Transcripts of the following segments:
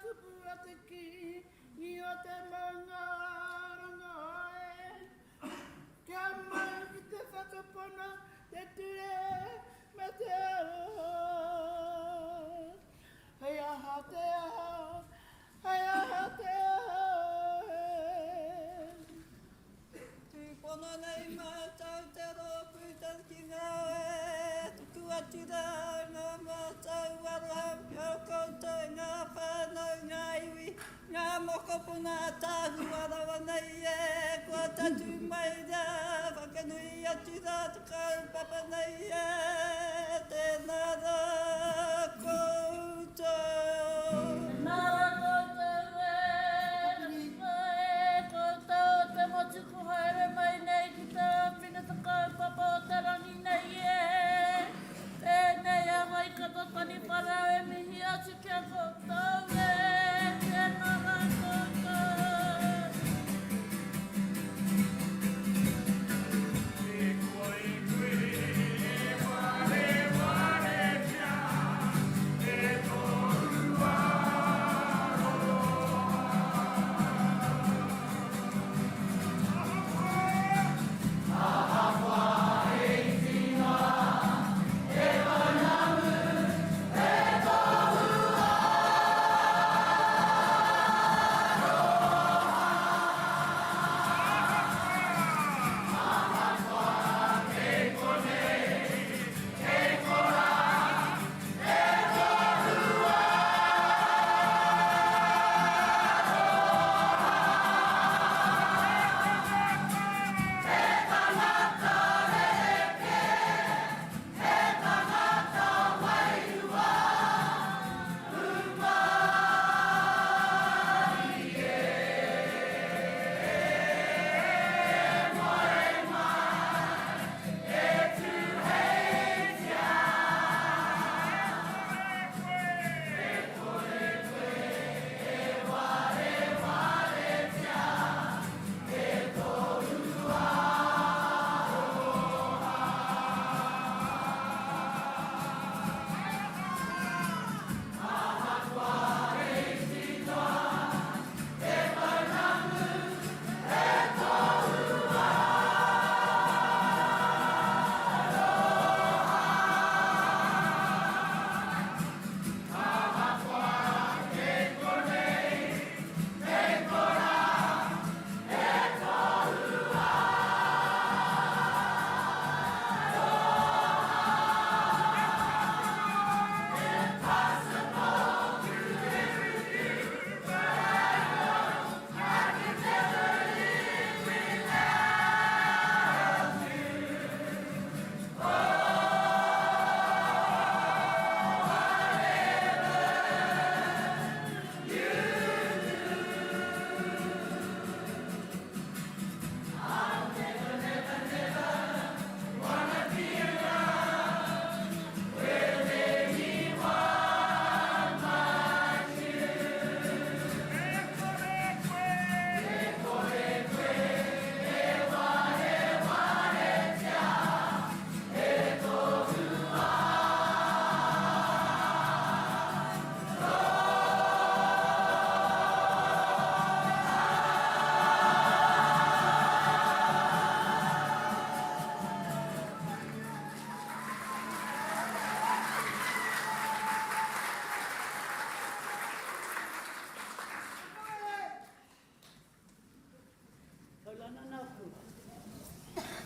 kupu a te ki i o te maunga rangai. Kia mai ki te whakapona te ture me te aroha. Hei aha te aha, hei aha te aha. Tūpono nei mātou te rōpū ki ngā e, tuku atu rā ngā mātou aroha, au koutou ngā whānau, ngā iwi, ngā mokopuna tāhu arawa nei e, kua tatu mai rā, whakanui atu rā te kaupapa nei e, tēnā rā koutou. Tēnā rā koutou e, koutou te motuku haere mai nei ki tā whina te kaupapa o te rangi nei e. Tēnei a Waikato Taniwharau e mihi atu kia koutou e. Tēnā rā koutou.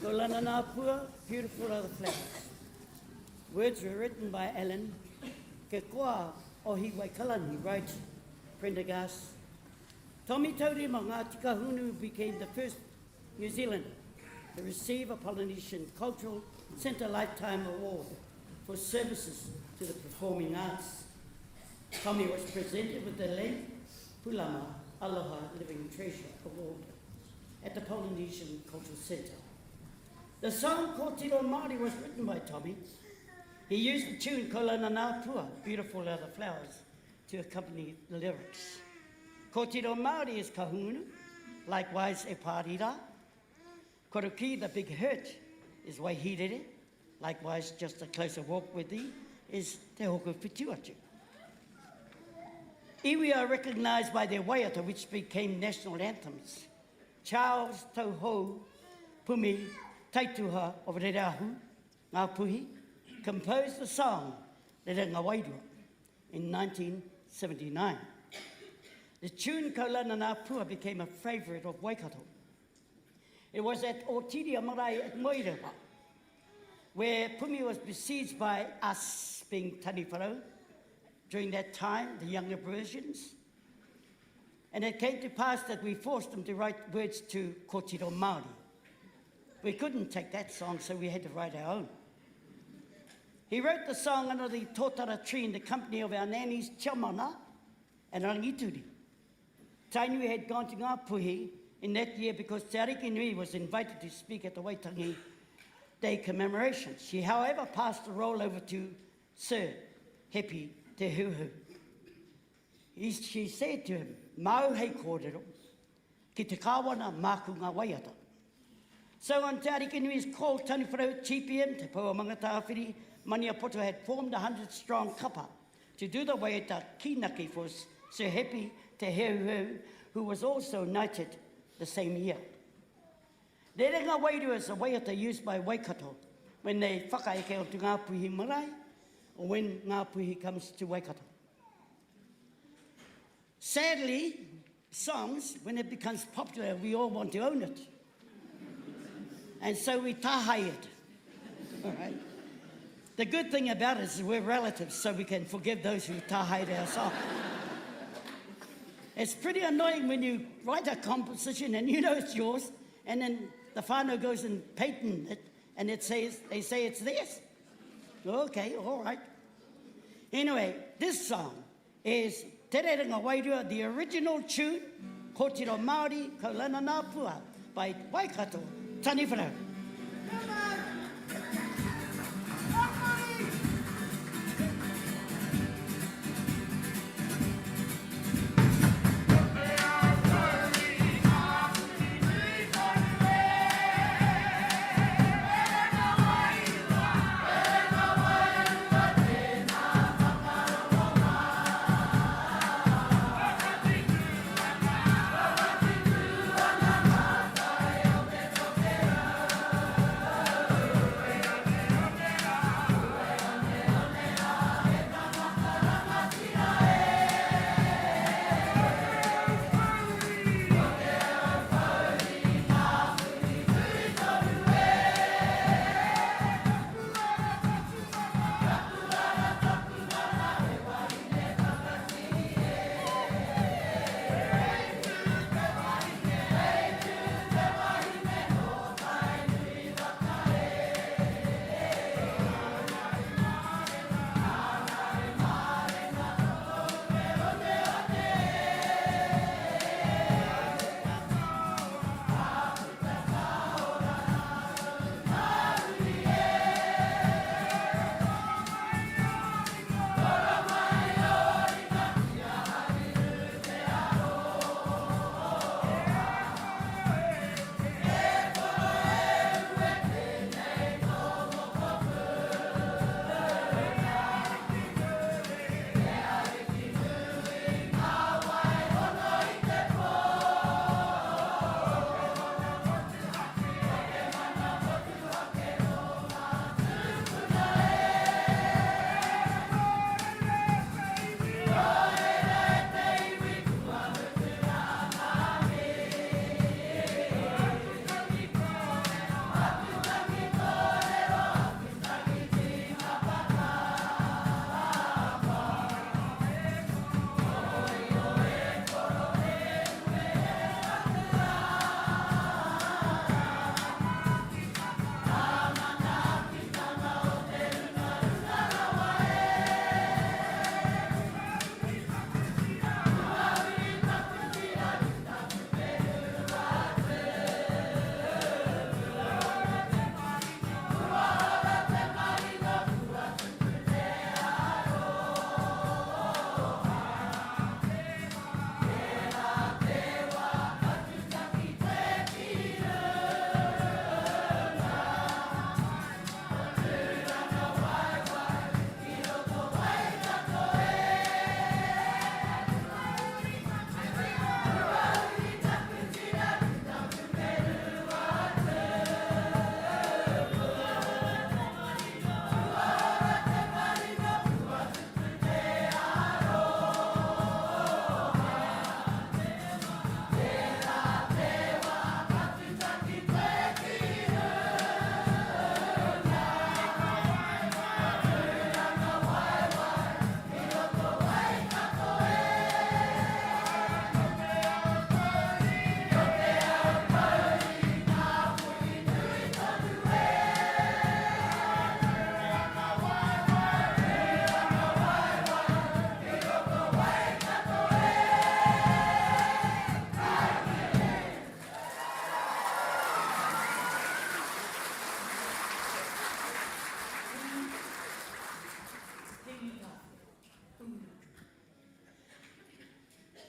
Lolana Napua, beautiful are the flowers. Words were written by Alan. Ke koa o hi Waikalani wrote Prendergast. Tommy Taurima ngā Tikahunu became the first New Zealander to receive a Polynesian Cultural Centre Lifetime Award for services to the performing arts. Tommy was presented with the Len Pulama Aloha Living Treasure Award at the Polynesian Cultural Centre. The song Kōtiro Māori was written by Tommy. He used the tune Kolana Nāpua, Beautiful Are the Flowers, to accompany the lyrics. Kōtiro Māori is kahunu, likewise e pārira. Koroki, the big hurt, is waihirere, likewise just a closer walk with thee, is te hoko whituatu. Iwi are recognised by their waiata, which became national anthems. Charles Tauhou Pumi Taituha of Rerahu, Ngā Puhi, composed the song Rera Ngā Wairua in 1979. The tune Kaulana Ngā Pua became a favourite of Waikato. It was at Otiria Marae at Moirewa, where Pumi was besieged by us, being Taniwharau, during that time, the younger versions. And it came to pass that we forced them to write words to Kōtiro Māori. We couldn't take that song, so we had to write our own. He wrote the song under the tōtara tree in the company of our nannies Tiamana and Rangituri. Tainui had gone to Ngā Puhi in that year because Te Ariki Nui was invited to speak at the Waitangi Day commemoration. She, however, passed the role over to Sir Hepi Te Huhu. She said to him, "Mau hei kōrero, ki te kāwana māku ngā waiata." So on Te Ariki Nui's call, Taniwharau TPM, Te Pauamanga Tāwhiri, Maniapoto had formed a 100-strong kapa to do the waiata kinaki for Sir Hepi Te Huhu, who was also knighted the same year. Rera ngā wairua is a waiata used by Waikato when they whakaeke o te Ngā Puhi marae, or when Ngā Puhi comes to Waikato. Sadly, songs, when it becomes popular, we all want to own it. And so we tahai it. All right? The good thing about it is we're relatives, so we can forgive those who tahai our song. It's pretty annoying when you write a composition and you know it's yours, and then the whānau goes and patent it, and they say it's theirs. Okay, all right. Anyway, this song is Te Rere Ngā Wairua, the original tune, Kōtiro Māori, Kaulana Ngā Pua, by Waikato Taniwharau.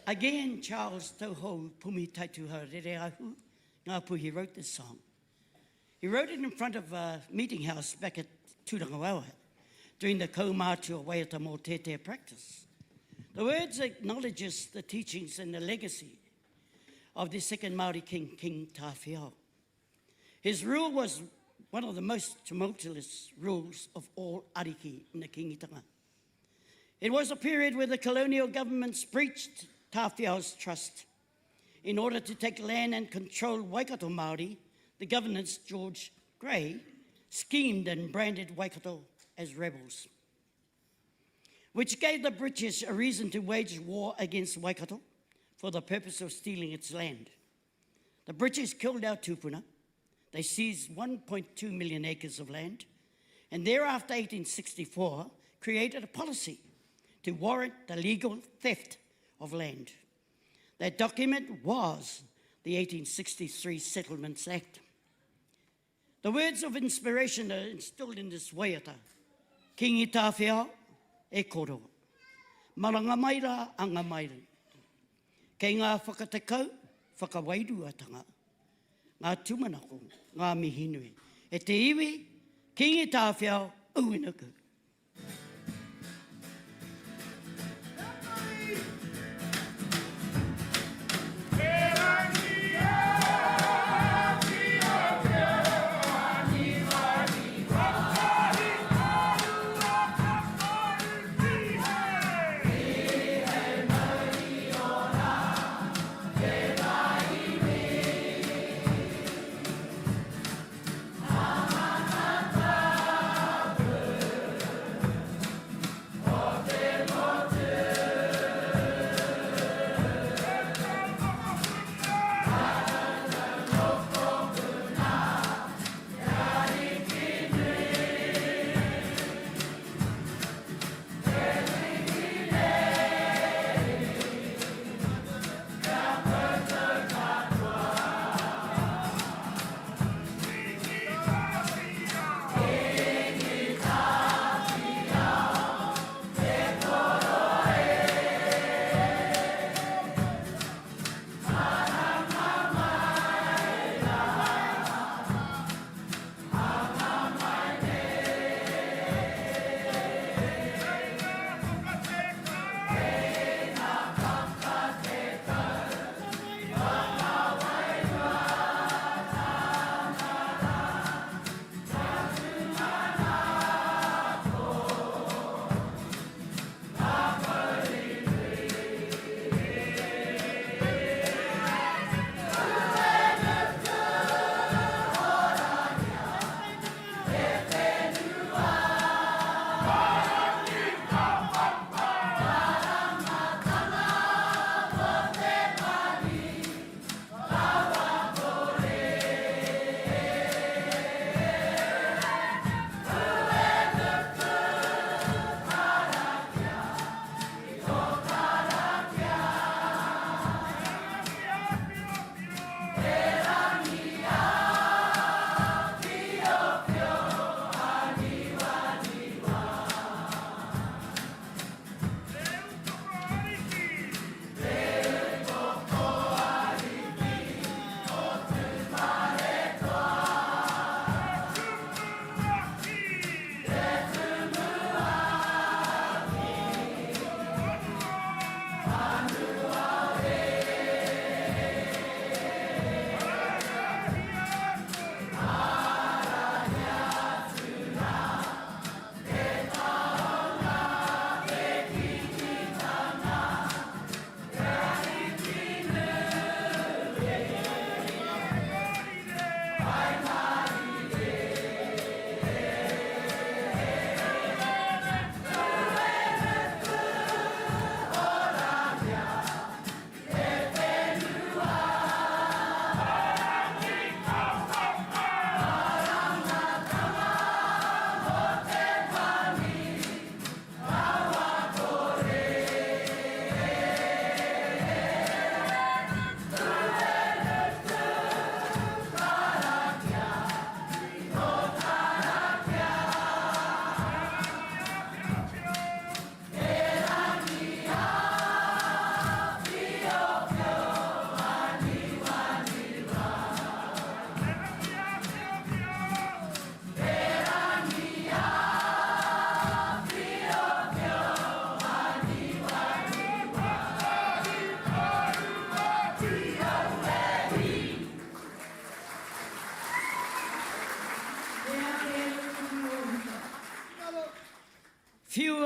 Again, Charles Tauhou Pumi Taituha Rereahu, Ngāpu, he wrote this song. He wrote it in front of a meeting house back at Turangawawa during the Kaumātua Waiata Mō Tētē practice. The words acknowledges the teachings and the legacy of the second Māori king, King Tawhiao. His rule was one of the most tumultuous rules of all ariki in the kingitanga. It was a period where the colonial governments breached Tawhiao's trust. In order to take land and control Waikato Māori, the governors, George Grey, schemed and branded Waikato as rebels, which gave the British a reason to wage war against Waikato for the purpose of stealing its land. The British killed our tupuna. They seized 1.2 million acres of land, and thereafter, 1864, created a policy to warrant the legal theft of land. That document was the 1863 Settlements Act. The words of inspiration are instilled in this waiata. Kingi Tawhiao e koro. Maranga maira anga maira. Kei ngā whakatekau, whakawairuatanga. Ngā tumanako, ngā mihinui. E te iwi, Kingi Tawhiao uinaku.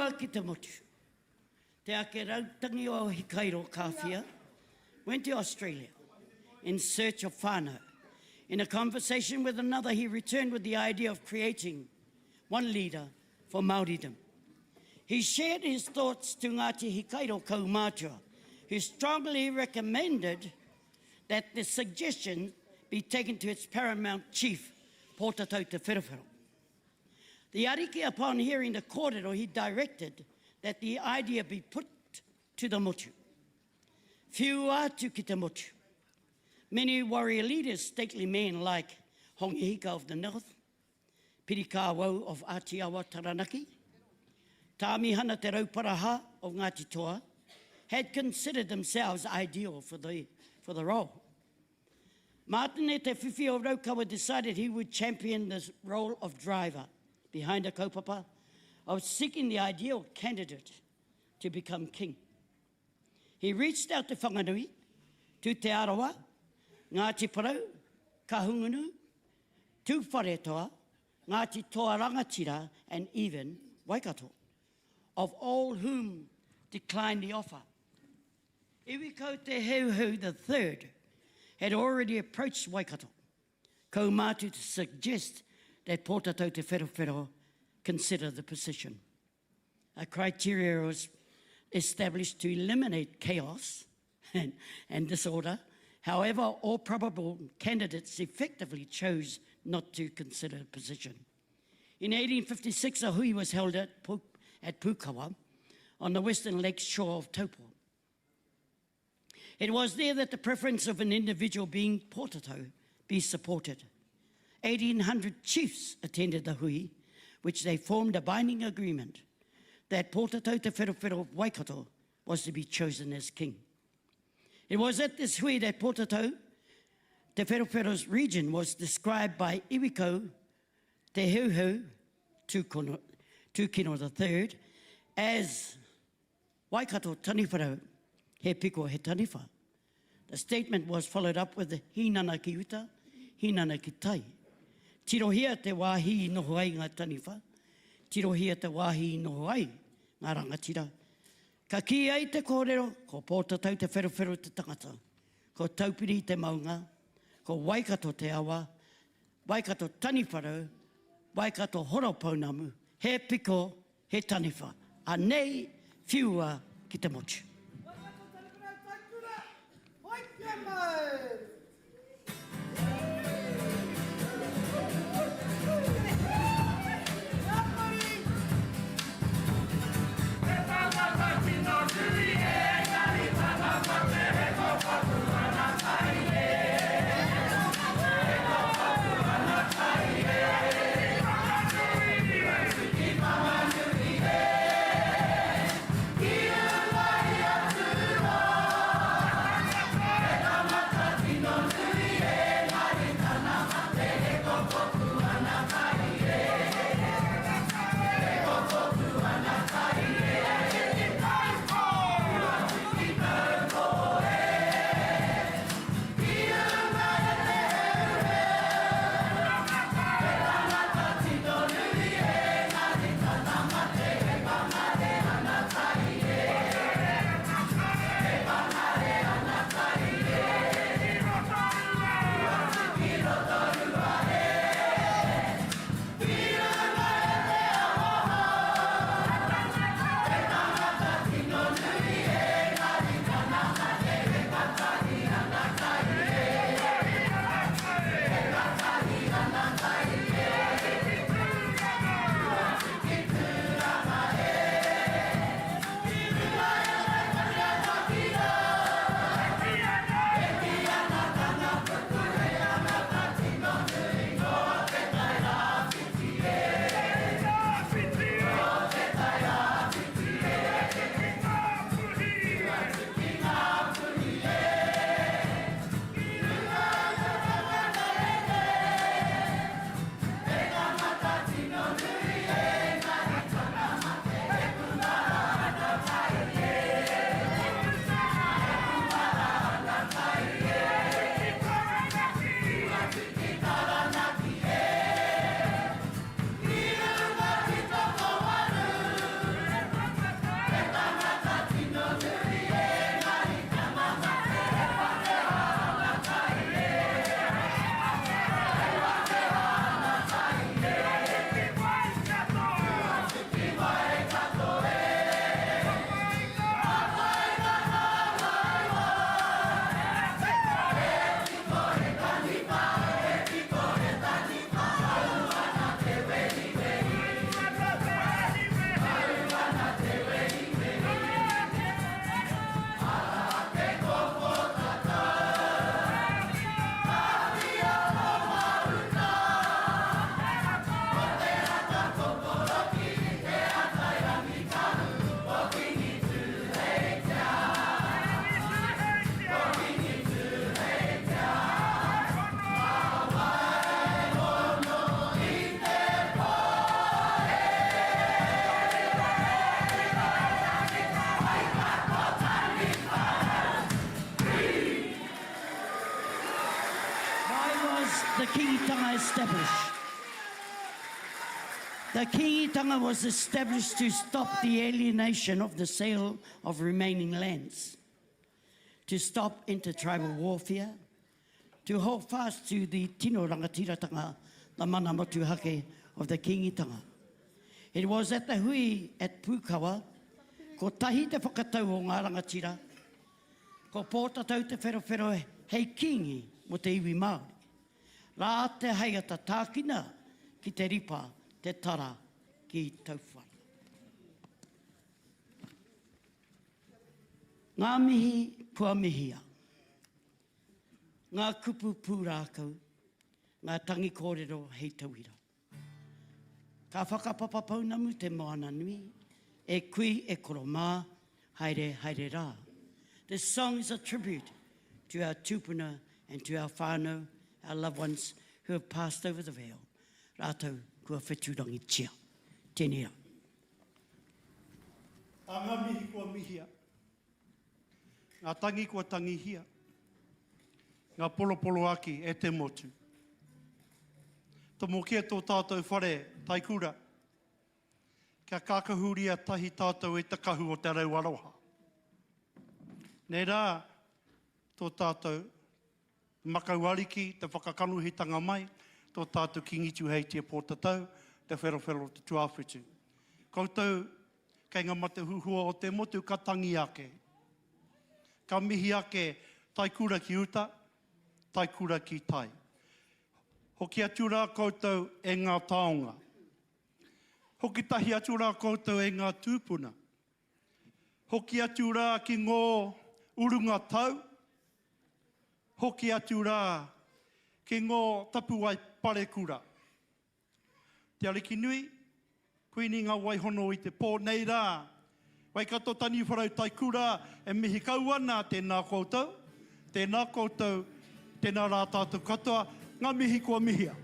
Fiua ki te motu. Te ake rautangi o Hikairo Kawhia went to Australia in search of whānau. In a conversation with another, he returned with the idea of creating one leader for Māoridom. He shared his thoughts to Ngāti Hikairo Kaumātua, who strongly recommended that the suggestion be taken to its paramount chief, Pōtatau Te Wherewhero. The ariki, upon hearing the kōrero, he directed that the idea be put to the motu. Whiu atu ki te motu. Many warrior leaders, stately men like Hongihika of the North, Pirikāwau of Ātiawa Taranaki, Tāmihana Te Rauparaha of Ngāti Toa, had considered themselves ideal for the role. Martine Te Whiwhi o Raukawa decided he would champion this role of driver behind a kaupapa of seeking the ideal candidate to become king. He reached out to Whanganui, to Te Arawa, Ngāti Parau, Kahungunu, to Wharetoa, Ngāti Toa Rangatira, and even Waikato, of all whom declined the offer. Iwiko Te Heuheu III had already approached Waikato, Kaumātu, to suggest that Pōtatau Te Wherewhero consider the position. A criteria was established to eliminate chaos and disorder. However, all probable candidates effectively chose not to consider the position. In 1856, a hui was held at Pukawa on the western lake shore of Taupo. It was there that the preference of an individual being Pōtatau be supported. 1,800 chiefs attended the hui, which they formed a binding agreement that Pōtatau Te Wherewhero of Waikato was to be chosen as king. It was at this hui that Pōtatau Te Wherewhero's region was described by Iwiko Te Heuheu Tūkino III as Waikato Taniwharau he piko he taniwha. The statement was followed up with the hinana ki uta, hinana ki tai. Tirohia te wāhi noho ai ngā taniwha, tirohia te wāhi noho ai ngā rangatira. Ka ki ai te kōrero, ko Pōtatau Te Wherewhero te tangata, ko taupiri te maunga, ko Waikato te awa, Waikato Taniwharau, Waikato horopaunamu, he piko he taniwha. Anei whiua ki te motu. Ia kingitanga established. The kingitanga was established to stop the alienation of the sale of remaining lands, to stop intertribal warfare, to hold fast to the tino rangatiratanga, the mana motu hake of the kingitanga. It was at the hui at Pukawa, ko tahi te whakatau o ngā rangatira, ko pōta tau te whero hei kingi mo te iwi Māori. Rā te heiata tākina ki te ripa te tara ki tauwhara. Ngā mihi pua mihia, ngā kupu pūrākau, ngā tangi kōrero hei tauira. Ka whakapapa paunamu te moana nui, e kui e koro mā, haere haere rā. This song is a tribute to our tupuna and to our whānau, our loved ones who have passed over the veil. Rātou kua whetūrangi tia. Tēnei. A ngā mihi kua mihia, ngā tangi kua tangihia, ngā polopolo aki e te motu. Tomo kia tō tātou whare Taikura, kia kākahuria tahi tātou e takahu o te rau aroha. Nei rā, tō tātou makau ariki, te whakakanuhitanga mai, tō tātou kingitu hei te pōtatau, te whero te tuawhitu. Koutou, kei ngā mate huhua o te motu ka tangi ake. Ka mihi ake Taikura ki uta, Taikura ki tai. Hoki atu rā koutou e ngā taonga. Hoki tahi atu rā koutou e ngā tūpuna. Hoki atu rā ki ngō urunga tau. Hoki atu rā ki ngō tapuai parekura. Te ariki nui, kuini ngā waihono i te pō nei rā. Waikato Taniwharau Taikura e mihi kauana tēnā koutou. Tēnā koutou, tēnā rā tātou katoa. Ngā mihi kua mihia.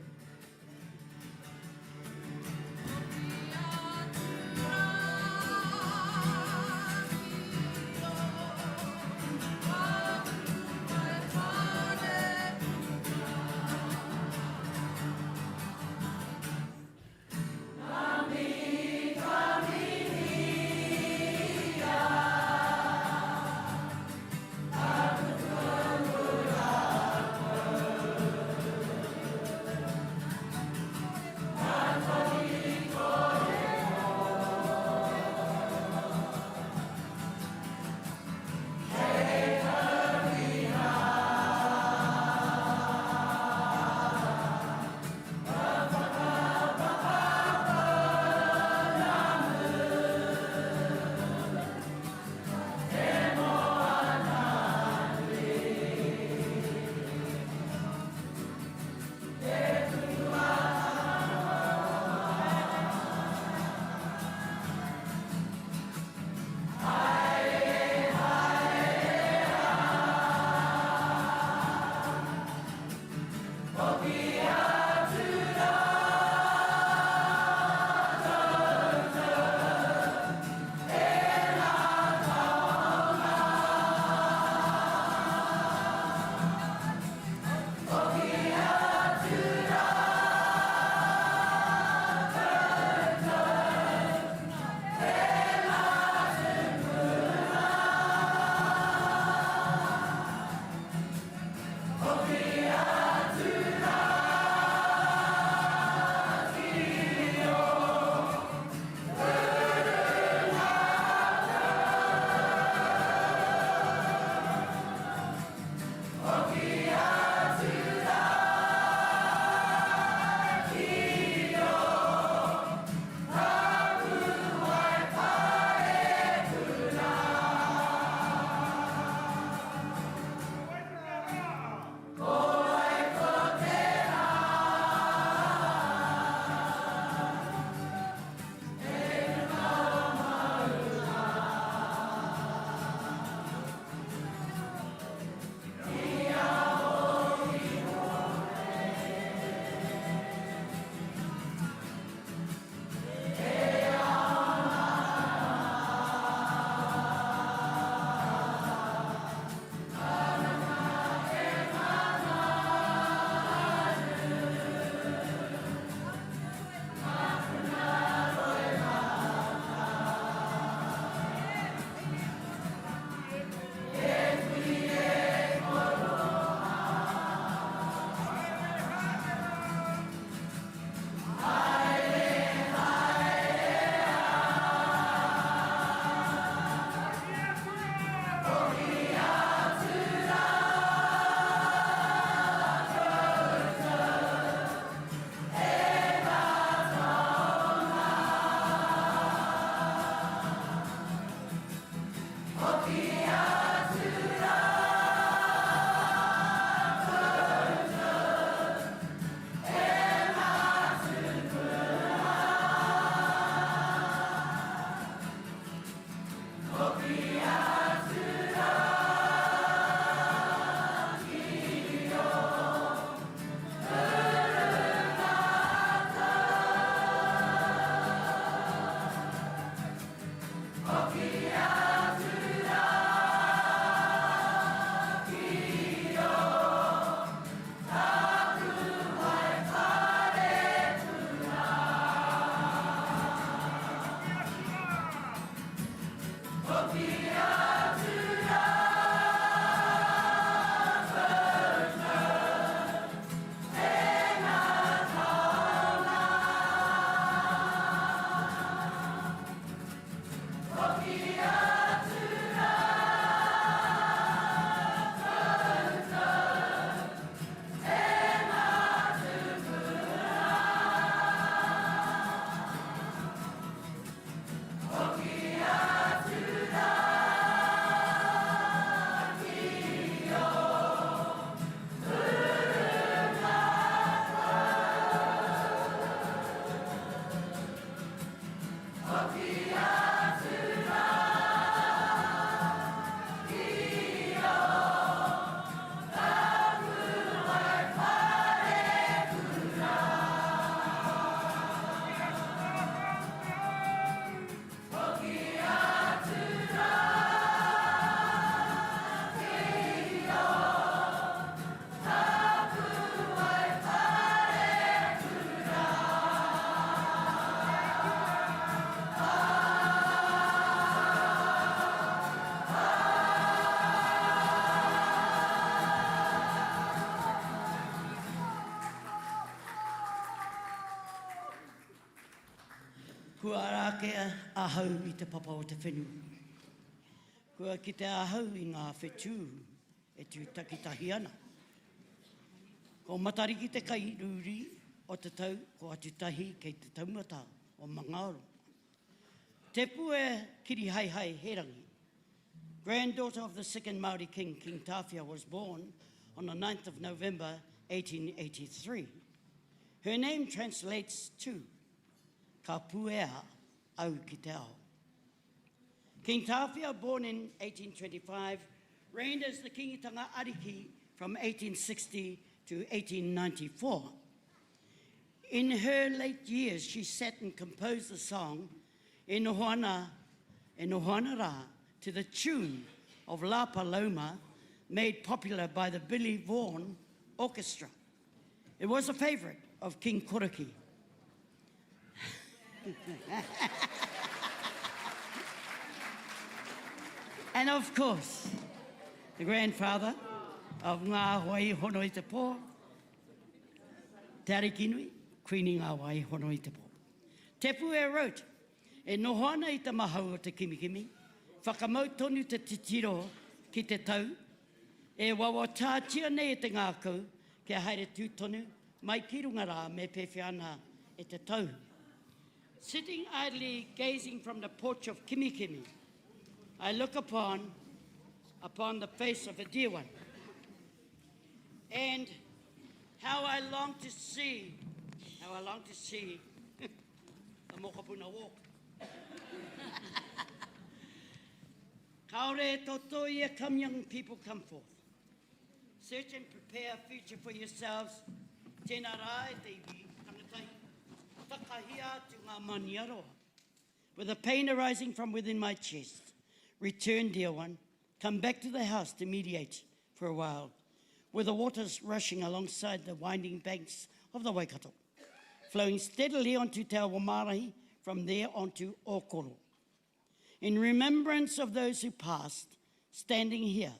Kua rākea ahau I te papa o te whenua. Kua ki te ahau I ngā whetū e tū takitahi ana. Ko matariki te kai rūri o te tau ko atu tahi kei te taumata o Mangaoro. Te pue kiri hai hai herangi. Granddaughter of the second Māori king, King Tawhia, was born on the 9th of November 1883. Her name translates to Ka puea au ki te ao. King Tawhia, born in 1825, reigned as the kingitanga ariki from 1860 to 1894. In her late years, she sat and composed the song E Nohoana Rā, to the tune of La Paloma, made popular by the Billy Vaughan Orchestra. It was a favourite of King Koraki. And of course, the grandfather of ngā Hawaii hono I te pō, Te Arikinui, Queenie ngā Hawaii hono I te pō. Te Pue wrote, E nohoana I te mahau o te kimikimi, whakamau tonu te titiro ki te tau, e wawa tātia nei e te ngākau, kia haere tūtonu, mai ki runga rā me pewhiana e te tau. Sitting idly gazing from the porch of Kimikimi, I look upon the face of a dear one, and how I long to see the mokopuna walk. Kaore totoia, come young people, come forth. Search and prepare a future for yourselves. Tēnā rā e te iwi, tangatai, takahia tu ngā mani aroa. With the pain arising from within my chest, return, dear one, come back to the house to mediate for a while, with the waters rushing alongside the winding banks of the Waikato, flowing steadily onto Te Awamarahi, from there onto Okoro. In remembrance of those who passed, standing here,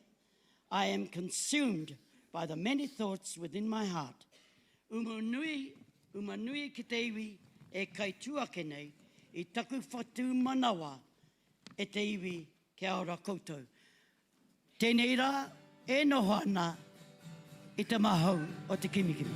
I am consumed by the many thoughts within my heart. Umanui ki te iwi e kai tuake nei, I taku whatu manawa e te iwi ke aora koutou. Tēnei rā, e noho ana I te mahau o te kimikimi.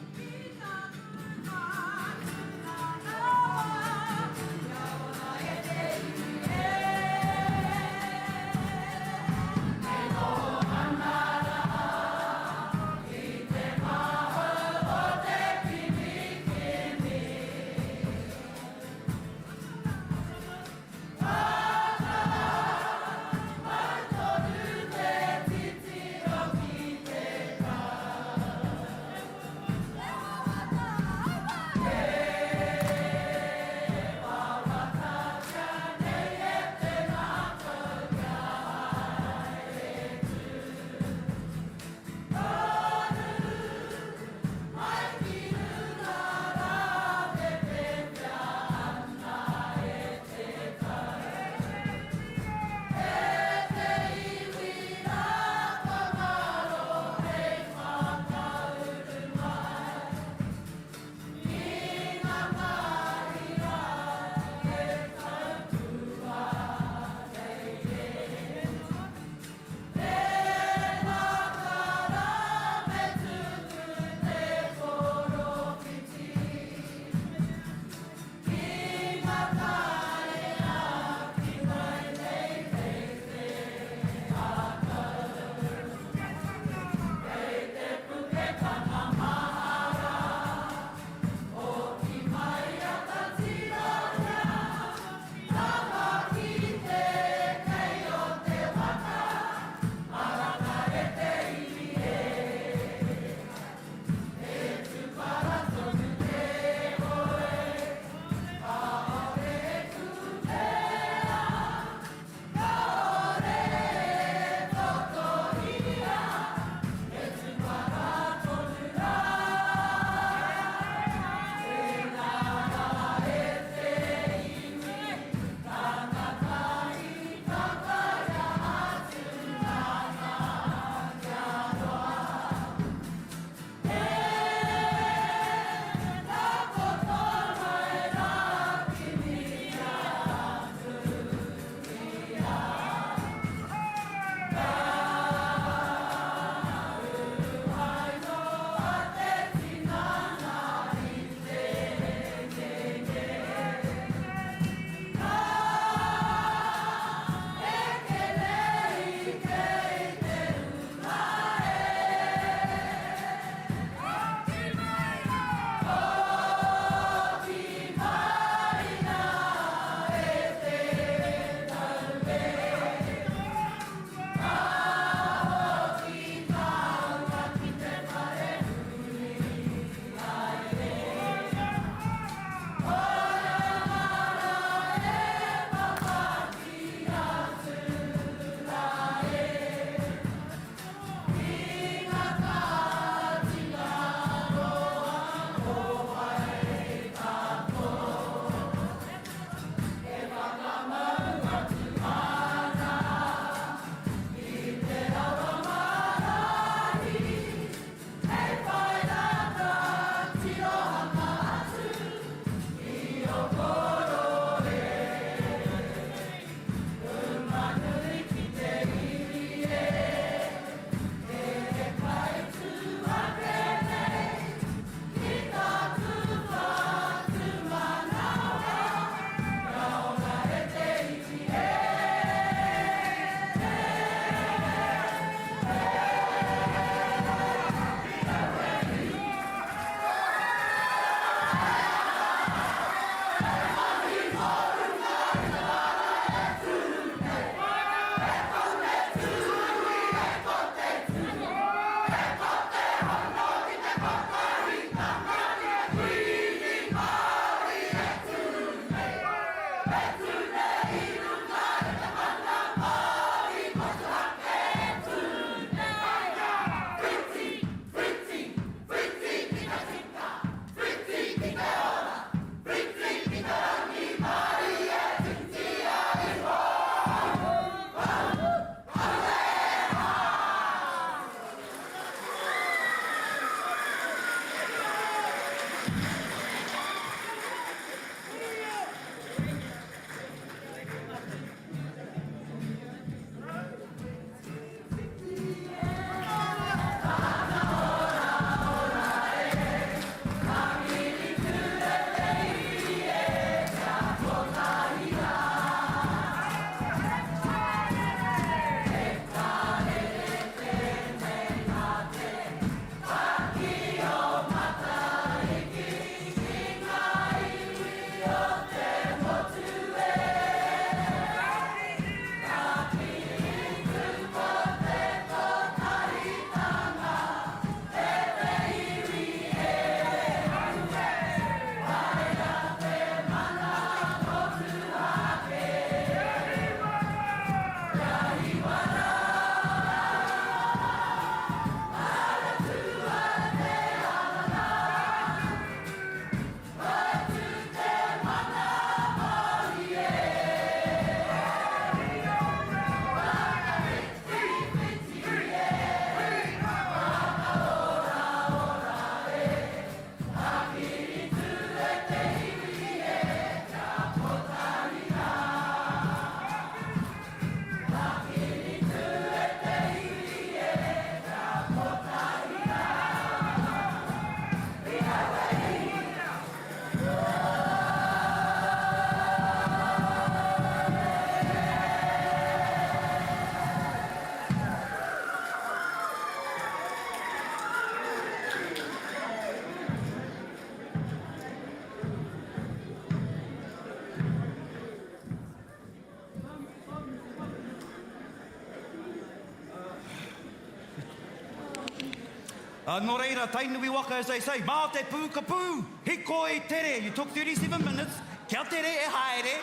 No reira, tainui waka, as they say, mā te pū ka pū, he koi tere. You took 37 minutes, kia tere e haere,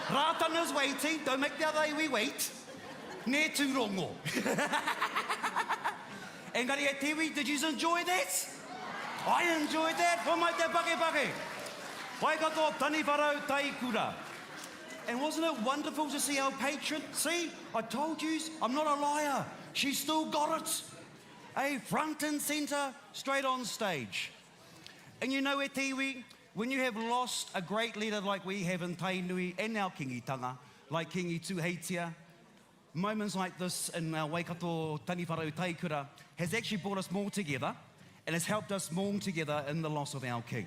rātana's waiting, don't make the other way we wait, ne tūrongo. Engari e tiwi, did you enjoy that? I enjoyed that, ho mai te pake pake. Waikato Taniwharau Taikura. And wasn't it wonderful to see our patron? See, I told you, I'm not a liar. She still got it. Front and centre, straight on stage. And you know, e tiwi, when you have lost a great leader like we have in Tainui and our kingitanga, like Kingi Tuheitia, moments like this in our Waikato Taniwharau Taikura has actually brought us more together and has helped us mourn together in the loss of our king.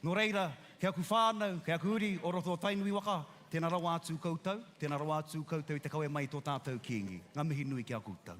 Nō reira, kia ku whānau, kia ku uri, o roto Tainui waka, tēnā rawa atu koutou i te kawe mai tō tātou kiengi. Ngā mihi nui kia koutou.